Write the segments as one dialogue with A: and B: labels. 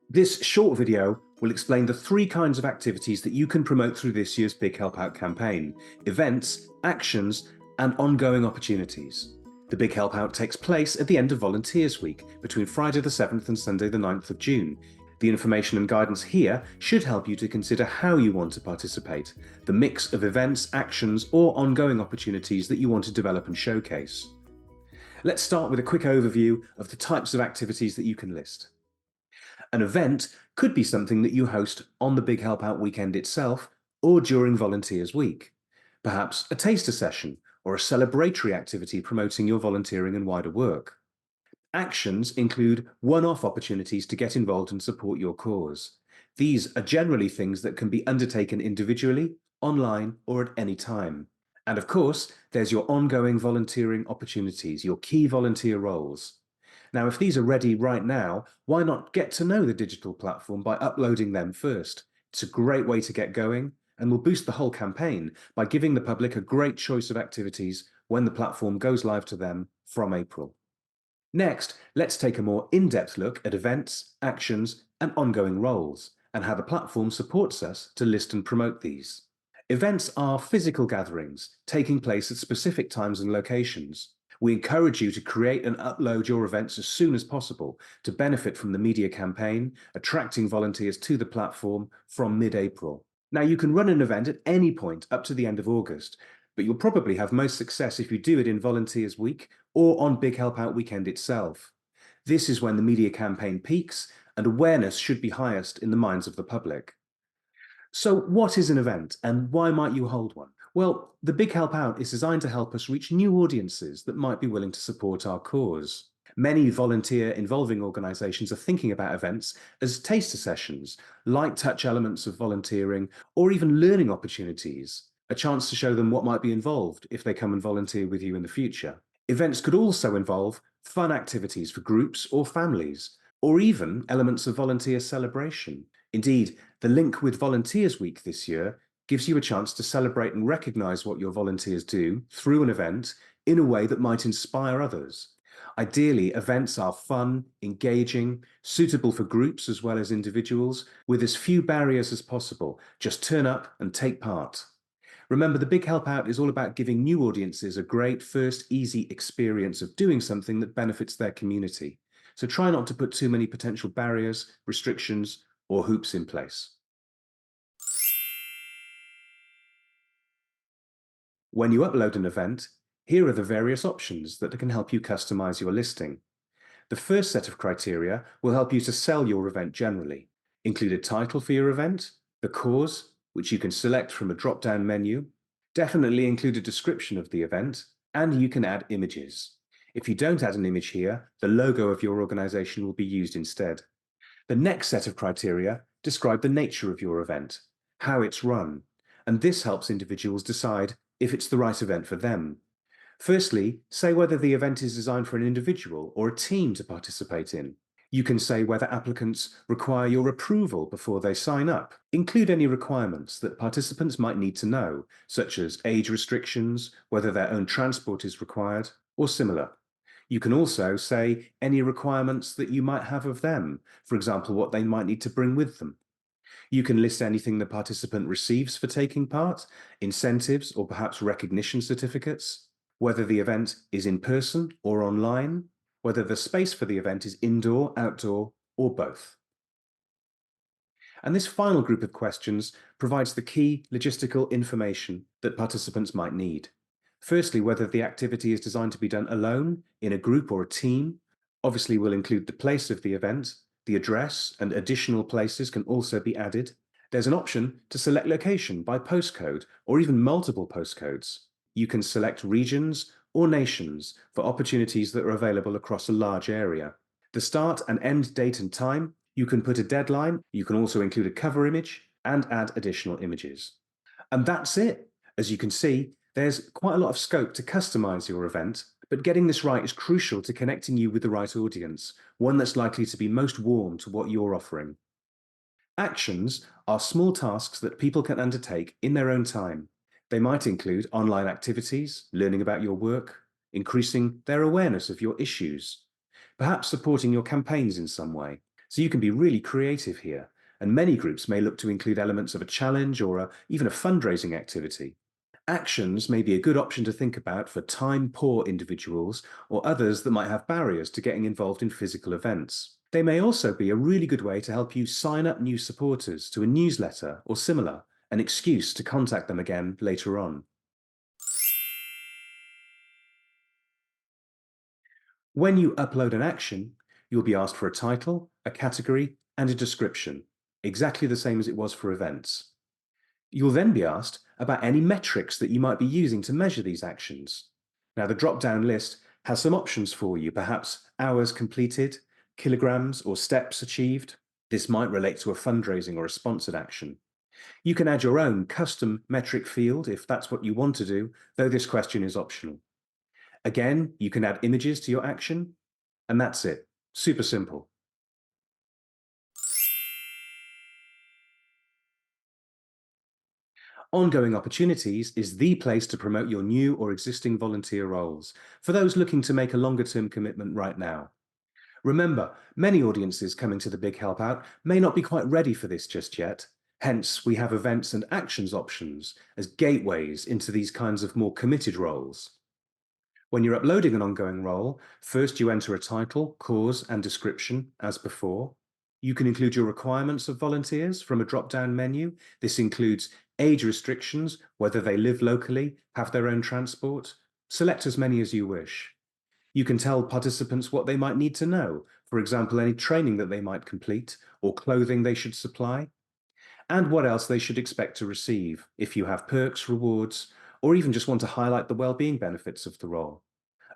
A: This short video will explain the three kinds of activities that you can promote through this year's Big Help Out campaign: events, actions, and ongoing opportunities. The Big Help Out takes place at the end of Volunteers Week, between Friday the 7th and Sunday the 9th of June. The information and guidance here should help you to consider how you want to participate, the mix of events, actions, or ongoing opportunities that you want to develop and showcase. Let's start with a quick overview of the types of activities that you can list. An event could be something that you host on the Big Help Out weekend itself or during Volunteers Week. Perhaps a taster session or a celebratory activity promoting your volunteering and wider work. Actions include one-off opportunities to get involved and support your cause. These are generally things that can be undertaken individually, online, or at any time. And of course, there's your ongoing volunteering opportunities, your key volunteer roles. Now, if these are ready right now, why not get to know the digital platform by uploading them first? It's a great way to get going and will boost the whole campaign by giving the public a great choice of activities when the platform goes live to them from April. Next, let's take a more in-depth look at events, actions, and ongoing roles, and how the platform supports us to list and promote these. Events are physical gatherings taking place at specific times and locations. We encourage you to create and upload your events as soon as possible to benefit from the media campaign, attracting volunteers to the platform from mid-April. Now, you can run an event at any point up to the end of August, but you'll probably have most success if you do it in Volunteers Week or on Big Help Out weekend itself. This is when the media campaign peaks and awareness should be highest in the minds of the public. So, what is an event and why might you hold one? Well, the Big Help Out is designed to help us reach new audiences that might be willing to support our cause. Many volunteer involving organisations are thinking about events as taster sessions, light touch elements of volunteering, or even learning opportunities, a chance to show them what might be involved if they come and volunteer with you in the future. Events could also involve fun activities for groups or families, or even elements of volunteer celebration. Indeed, the link with Volunteers Week this year gives you a chance to celebrate and recognise what your volunteers do through an event in a way that might inspire others. Ideally, events are fun, engaging, suitable for groups as well as individuals, with as few barriers as possible. Just turn up and take part. Remember, the Big Help Out is all about giving new audiences a great first easy experience of doing something that benefits their community. So try not to put too many potential barriers, restrictions, or hoops in place. When you upload an event, here are the various options that can help you customize your listing. The first set of criteria will help you to sell your event generally. Include a title for your event, the cause, which you can select from a drop-down menu. Definitely include a description of the event, and you can add images. If you don't add an image here, the logo of your organization will be used instead. The next set of criteria describe the nature of your event, how it's run, and this helps individuals decide if it's the right event for them. Firstly, say whether the event is designed for an individual or a team to participate in. You can say whether applicants require your approval before they sign up. Include any requirements that participants might need to know, such as age restrictions, whether their own transport is required, or similar. You can also say any requirements that you might have of them, for example, what they might need to bring with them. You can list anything the participant receives for taking part, incentives or perhaps recognition certificates, whether the event is in person or online, whether the space for the event is indoor, outdoor, or both. And this final group of questions provides the key logistical information that participants might need. Firstly, whether the activity is designed to be done alone, in a group or a team. Obviously, we'll include the place of the event, the address, and additional places can also be added. There's an option to select location by postcode or even multiple postcodes. You can select regions or nations for opportunities that are available across a large area. The start and end date and time, you can put a deadline, you can also include a cover image and add additional images. And that's it. As you can see, there's quite a lot of scope to customize your event, but getting this right is crucial to connecting you with the right audience, one that's likely to be most warm to what you're offering. Actions are small tasks that people can undertake in their own time. They might include online activities, learning about your work, increasing their awareness of your issues, perhaps supporting your campaigns in some way. So you can be really creative here, and many groups may look to include elements of a challenge or even a fundraising activity. Actions may be a good option to think about for time-poor individuals or others that might have barriers to getting involved in physical events. They may also be a really good way to help you sign up new supporters to a newsletter or similar, an excuse to contact them again later on. When you upload an action, you'll be asked for a title, a category, and a description, exactly the same as it was for events. You'll then be asked about any metrics that you might be using to measure these actions. Now, the drop-down list has some options for you, perhaps hours completed, kilograms, or steps achieved. This might relate to a fundraising or a sponsored action. You can add your own custom metric field if that's what you want to do, though this question is optional. Again, you can add images to your action, and that's it. Super simple. Ongoing Opportunities is the place to promote your new or existing volunteer roles for those looking to make a longer-term commitment right now. Remember, many audiences coming to the Big Help Out may not be quite ready for this just yet. Hence, we have events and actions options as gateways into these kinds of more committed roles. When you're uploading an ongoing role, first you enter a title, cause, and description as before. You can include your requirements of volunteers from a drop-down menu. This includes age restrictions, whether they live locally, have their own transport. Select as many as you wish. You can tell participants what they might need to know, for example, any training that they might complete or clothing they should supply, and what else they should expect to receive if you have perks, rewards, or even just want to highlight the well-being benefits of the role.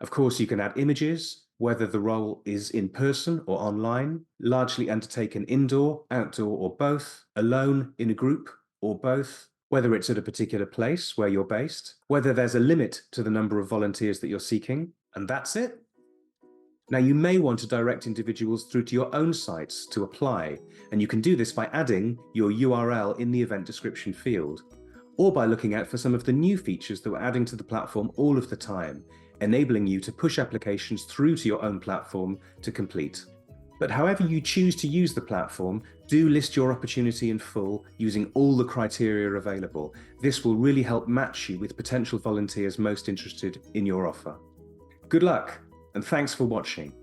A: Of course, you can add images, whether the role is in person or online, largely undertaken indoor, outdoor, or both, alone, in a group, or both, whether it's at a particular place where you're based, whether there's a limit to the number of volunteers that you're seeking, and that's it. Now, you may want to direct individuals through to your own sites to apply, and you can do this by adding your URL in the event description field, or by looking out for some of the new features that we're adding to the platform all of the time, enabling you to push applications through to your own platform to complete. But however you choose to use the platform, do list your opportunity in full using all the criteria available. This will really help match you with potential volunteers most interested in your offer. Good luck, and thanks for watching.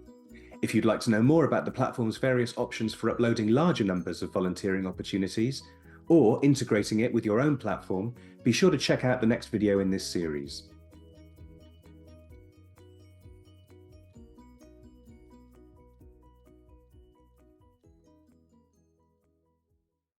A: If you'd like to know more about the platform's various options for uploading larger numbers of volunteering opportunities, or integrating it with your own platform, be sure to check out the next video in this series.